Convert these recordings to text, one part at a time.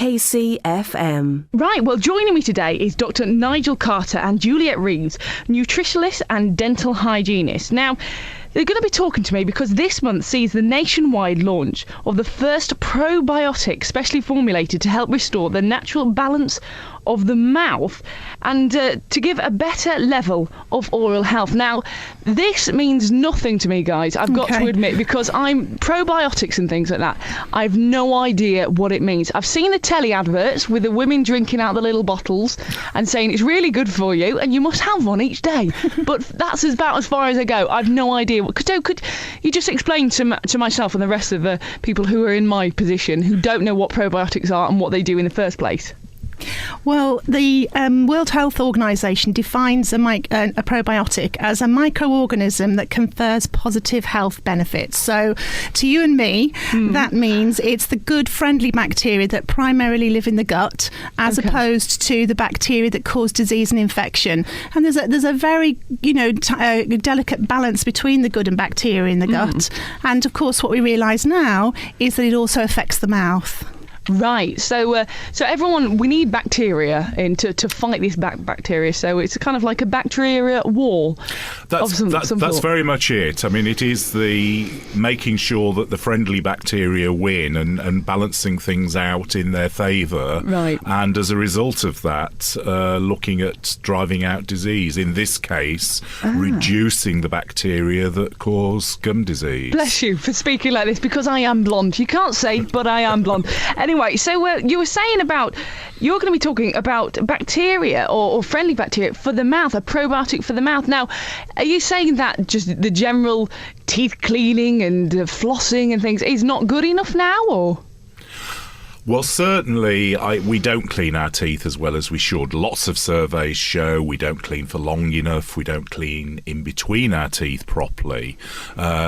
kcfm. Right, well, joining me today is Dr. Nigel Carter and Juliet Reeves, nutritionist and dental hygienist. Now, they're going to be talking to me because this month sees the nationwide launch of the first probiotic specially formulated to help restore the natural balance of the mouth and to give a better level of oral health. Now, this means nothing to me, guys, I've got to admit, because I'm probiotics and things like that. I've no idea what it means. I've seen the telly adverts with the women drinking out the little bottles and saying it's really good for you and you must have one each day. But that's about as far as I go. I've no idea. Could you just explain to myself and the rest of the people who are in my position who don't know what probiotics are and what they do in the first place? Well, the World Health Organization defines a probiotic as a microorganism that confers positive health benefits. So to you and me, that means it's the good, friendly bacteria that primarily live in the gut, as opposed to the bacteria that cause disease and infection. And there's a very delicate balance between the good and bacteria in the gut. And of course, what we realise now is that it also affects the mouth. Right, so everyone, we need bacteria to fight this bacteria. So it's kind of like a bacteria war. That's very much it. I mean, it is the making sure that the friendly bacteria win and balancing things out in their favour. Right. And as a result of that, looking at driving out disease. In this case, reducing the bacteria that cause gum disease. Bless you for speaking like this, because I am blonde. You can't say, but I am blonde. Anyway, so you were saying you're going to be talking about bacteria or friendly bacteria for the mouth, a probiotic for the mouth. Now, are you saying that just the general teeth cleaning and flossing and things is not good enough now, or...? Well, certainly we don't clean our teeth as well as we should. Lots of surveys show we don't clean for long enough. We don't clean in between our teeth properly.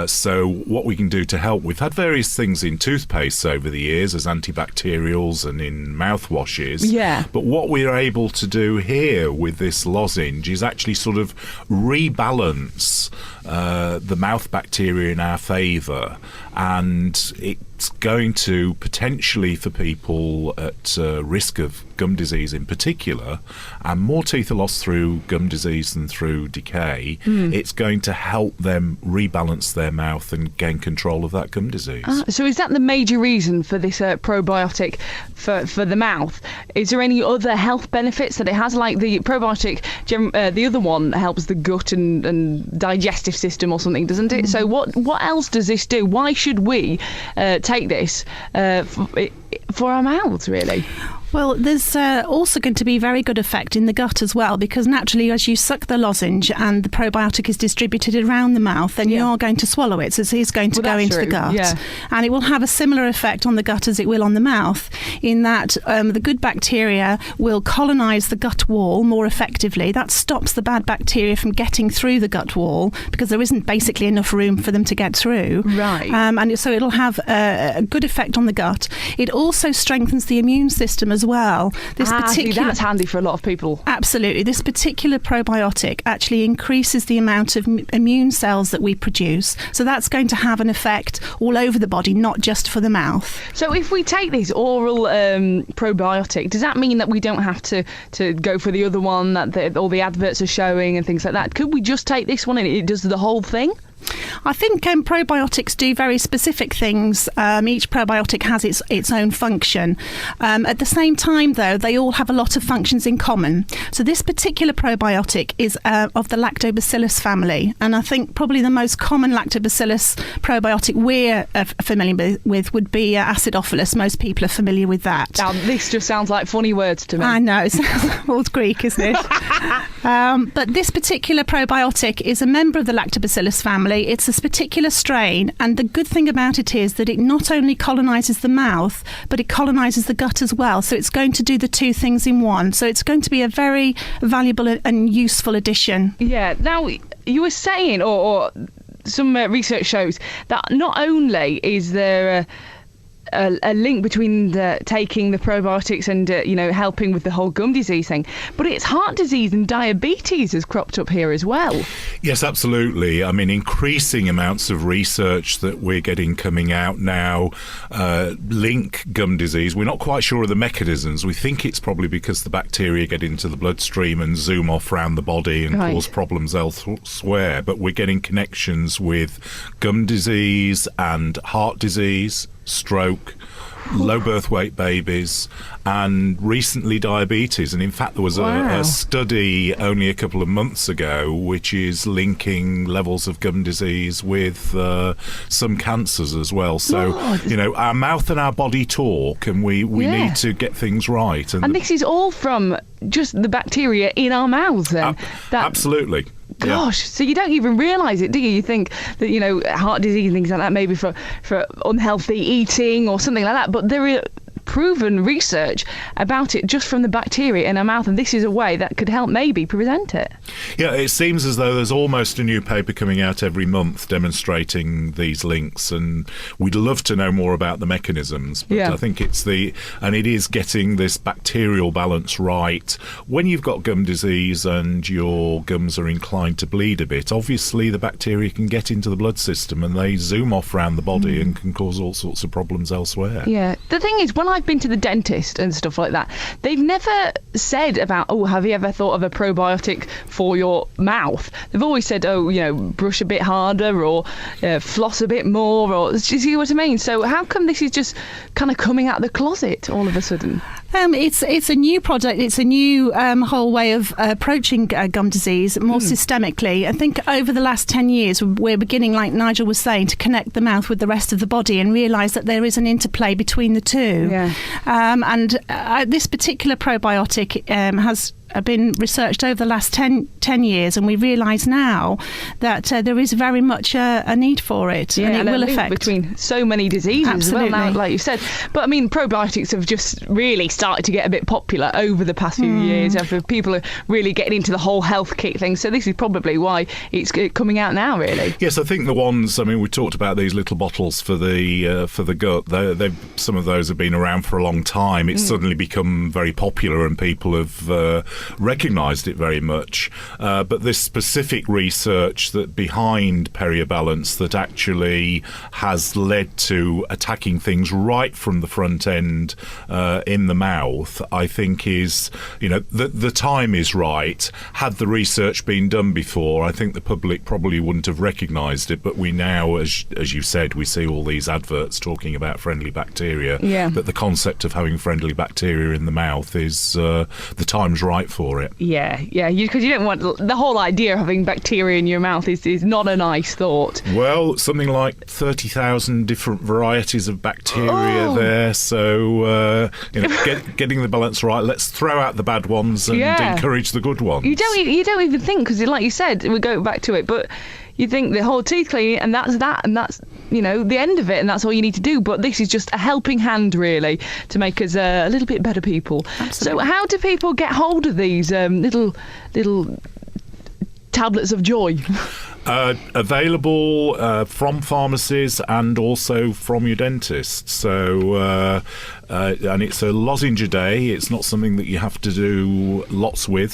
So what we can do to help, we've had various things in toothpaste over the years as antibacterials and in mouthwashes. Yeah. But what we're able to do here with this lozenge is actually sort of rebalance the mouth bacteria in our favour, and it's going to potentially, for people at risk of gum disease in particular, and more teeth are lost through gum disease than through decay, it's going to help them rebalance their mouth and gain control of that gum disease. So is that the major reason for this probiotic for the mouth? Is there any other health benefits that it has? Like the probiotic, the other one helps the gut and digestive system or something, doesn't it? So what else does this do? Why should we take this for our mouths, really? Well, there's also going to be very good effect in the gut as well, because naturally, as you suck the lozenge and the probiotic is distributed around the mouth, then you are going to swallow it. So it is going to go into the gut. Yeah. And it will have a similar effect on the gut as it will on the mouth, in that the good bacteria will colonise the gut wall more effectively. That stops the bad bacteria from getting through the gut wall, because there isn't basically enough room for them to get through. Right. And so it'll have a good effect on the gut. It also strengthens the immune system as well. That's handy for a lot of people. Absolutely. This particular probiotic actually increases the amount of immune cells that we produce. So that's going to have an effect all over the body, not just for the mouth. So if we take this oral probiotic, does that mean that we don't have to go for the other one that all the adverts are showing and things like that? Could we just take this one and it does the whole thing? I think probiotics do very specific things. Each probiotic has its own function. At the same time, though, they all have a lot of functions in common. So this particular probiotic is of the Lactobacillus family, and I think probably the most common Lactobacillus probiotic we're familiar with would be Acidophilus. Most people are familiar with that. Now, this just sounds like funny words to me. I know, it sounds all Greek, isn't it? But this particular probiotic is a member of the Lactobacillus family. It's a particular strain, and the good thing about it is that it not only colonises the mouth, but it colonises the gut as well. So it's going to do the two things in one. So it's going to be a very valuable and useful addition. Yeah. Now, you were saying, or some research shows, that not only is there a link between taking the probiotics and helping with the whole gum disease thing, but it's heart disease and diabetes has cropped up here as well. Yes, absolutely. I mean, increasing amounts of research that we're getting coming out now link gum disease. We're not quite sure of the mechanisms. We think it's probably because the bacteria get into the bloodstream and zoom off around the body and cause problems elsewhere, but we're getting connections with gum disease and heart disease, stroke, low birth weight babies, and recently diabetes. And in fact, there was a study only a couple of months ago which is linking levels of gum disease with some cancers as well. So, our mouth and our body talk, and we need to get things right. And this is all from just the bacteria in our mouths then? Absolutely. Gosh, so you don't even realise it, do you? You think that, heart disease and things like that, maybe for unhealthy eating or something like that, but there are proven research about it just from the bacteria in our mouth, and this is a way that could help maybe prevent it. Yeah, it seems as though there's almost a new paper coming out every month demonstrating these links, and we'd love to know more about the mechanisms, but I think it is getting this bacterial balance right. When you've got gum disease and your gums are inclined to bleed a bit, obviously the bacteria can get into the blood system and they zoom off around the body and can cause all sorts of problems elsewhere. Yeah, the thing is, when I've been to the dentist and stuff like that, they've never said about, have you ever thought of a probiotic for your mouth? They've always said, brush a bit harder or floss a bit more, or do you see what I mean? So how come this is just kind of coming out of the closet all of a sudden? It's a new product. It's a new whole way of approaching gum disease more systemically. I think over the last 10 years, we're beginning, like Nigel was saying, to connect the mouth with the rest of the body and realise that there is an interplay between the two. Yeah. And this particular probiotic has been researched over the last 10 years, and we realise now that there is very much a need for it, and it will affect between so many diseases as well now, like you said. But I mean, probiotics have just really started to get a bit popular over the past few years, after people are really getting into the whole health kit thing. So this is probably why it's coming out now, really. Yes, I think the ones, I mean, we talked about these little bottles for the gut. Some of those have been around for a long time. It's suddenly become very popular, and people have recognised it very much, but this specific research that behind Periobalance that actually has led to attacking things right from the front end in the mouth, I think is, the time is right. Had the research been done before, I think the public probably wouldn't have recognised it, but we now, as you said, we see all these adverts talking about friendly bacteria, that the concept of having friendly bacteria in the mouth is the time's right for it. Yeah, because you don't want the whole idea of having bacteria in your mouth is not a nice thought. Well, something like 30,000 different varieties of bacteria there, so getting the balance right. Let's throw out the bad ones and encourage the good ones. You don't even think, because like you said, we go back to it, but you think the whole teeth cleaning and that's the end of it, and that's all you need to do. But this is just a helping hand, really, to make us a little bit better people. Absolutely. So how do people get hold of these little tablets of joy? Available from pharmacies and also from your dentist. So, and it's a lozenge a day. It's not something that you have to do lots with.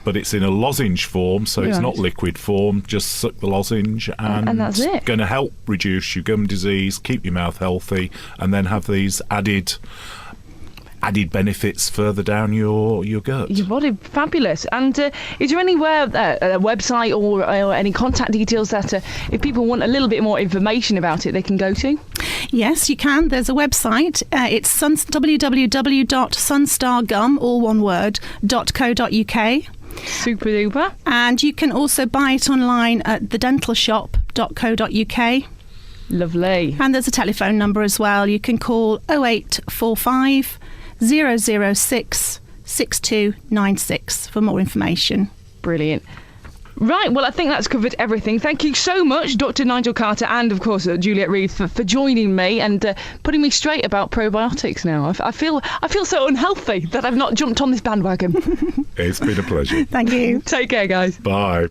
But it's in a lozenge form, so it's not liquid form. Just suck the lozenge, and that's it. Going to help reduce your gum disease, keep your mouth healthy, and then have these added benefits further down your gut. Your body, fabulous. And is there anywhere, a website or any contact details that if people want a little bit more information about it, they can go to? Yes, you can. There's a website. It's www.sunstargum, all one word, .co.uk. Super duper. And you can also buy it online at thedentalshop.co.uk. Lovely. And there's a telephone number as well. You can call 0845 006 6296 for more information. Brilliant. Right, well, I think that's covered everything. Thank you so much, Dr. Nigel Carter, and of course Juliet Reeves for joining me and putting me straight about probiotics now. I feel so unhealthy that I've not jumped on this bandwagon. It's been a pleasure. Thank you. Take care, guys. Bye.